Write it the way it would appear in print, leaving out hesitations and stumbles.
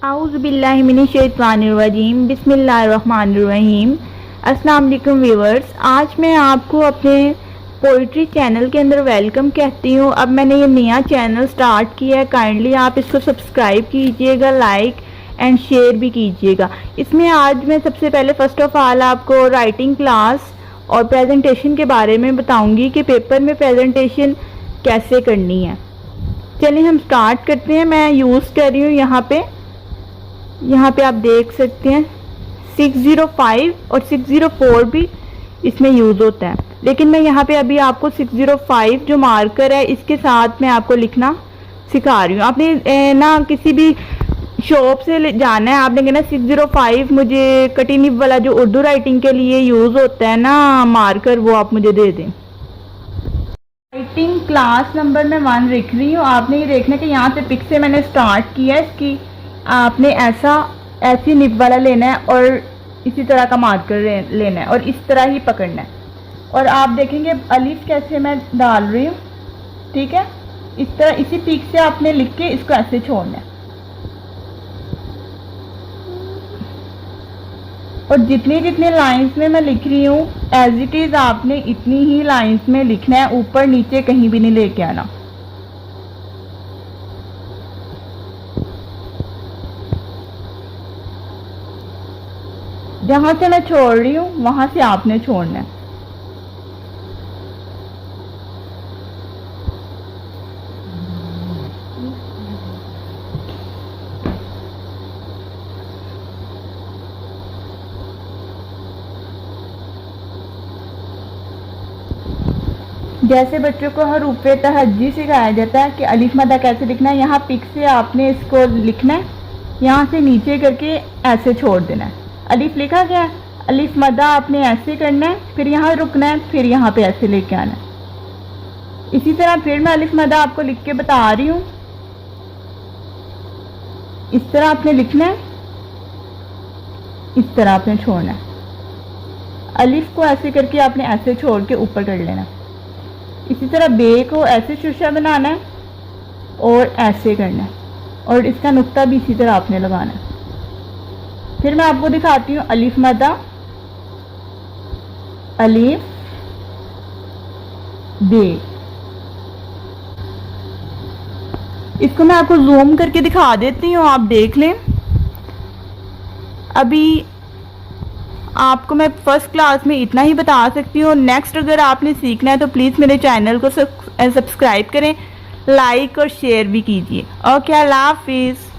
आऊज़ुबिल्लाहिमिनश्शैतानिर्रजीम बिस्मिल्लाहिर्रहमानिर्रहीम। अस्सलाम वालेकुम व्यूअर्स, आज मैं आपको अपने पोइट्री चैनल के अंदर वेलकम कहती हूँ। अब मैंने ये नया चैनल स्टार्ट किया है, काइंडली आप इसको सब्सक्राइब कीजिएगा, लाइक एंड शेयर भी कीजिएगा। इसमें आज मैं सबसे पहले फर्स्ट ऑफ ऑल आपको राइटिंग क्लास और प्रेजेंटेशन के बारे में बताऊँगी कि पेपर में प्रेजेंटेशन कैसे करनी है। चलिए हम स्टार्ट करते हैं। मैं यूज़ कर रही हूँ यहाँ पे आप देख सकते हैं 605 और 604 भी इसमें यूज़ होता है, लेकिन मैं यहाँ पे अभी आपको 605 जो मार्कर है इसके साथ मैं आपको लिखना सिखा रही हूँ। आपने ना किसी भी शॉप से जाना है, आपने कहना 605 मुझे कटी निब वाला जो उर्दू राइटिंग के लिए यूज़ होता है ना मार्कर, वो आप मुझे दे दें। राइटिंग क्लास नंबर मैं 1 लिख रही हूँ। आपने ये देखना कि यहाँ से पिक से मैंने स्टार्ट किया है, इसकी आपने ऐसी निब वाला लेना है और इसी तरह का मार्कर लेना है और इस तरह ही पकड़ना है। और आप देखेंगे अलिफ कैसे मैं डाल रही हूँ, ठीक है। इस तरह इसी पिक से आपने लिख के इसको ऐसे छोड़ना है। और जितनी जितनी लाइंस में मैं लिख रही हूँ एज इट इज़ आपने इतनी ही लाइंस में लिखना है, ऊपर नीचे कहीं भी नहीं लेके आना। जहां से मैं छोड़ रही हूँ वहां से आपने छोड़ना है। जैसे बच्चों को हरूफ तहज्जी सिखाया जाता है कि अलिफ मदा कैसे लिखना है, यहाँ पिक से आपने इसको लिखना है, यहाँ से नीचे करके ऐसे छोड़ देना है। अलिफ लिखा गया, अलिफ मदा आपने ऐसे करना है, फिर यहाँ रुकना है, फिर यहाँ पे ऐसे लेके आना है। इसी तरह फिर मैं अलिफ मदा आपको लिख के बता रही हूँ। इस तरह आपने लिखना है, इस तरह आपने छोड़ना है। अलिफ को ऐसे करके आपने ऐसे छोड़ के ऊपर कर लेना। इसी तरह बे को ऐसे शुशा बनाना है और ऐसे करना है, और इसका नुक्ता भी इसी तरह आपने लगाना है। फिर मैं आपको दिखाती हूँ अलिफ मदा, अलिफ बे। इसको मैं आपको जूम करके दिखा देती हूँ, आप देख लें। अभी आपको मैं फर्स्ट क्लास में इतना ही बता सकती हूँ। नेक्स्ट अगर आपने सीखना है तो प्लीज़ मेरे चैनल को सब्सक्राइब करें, लाइक और शेयर भी कीजिए। ओके, अल्लाह हाफिज़।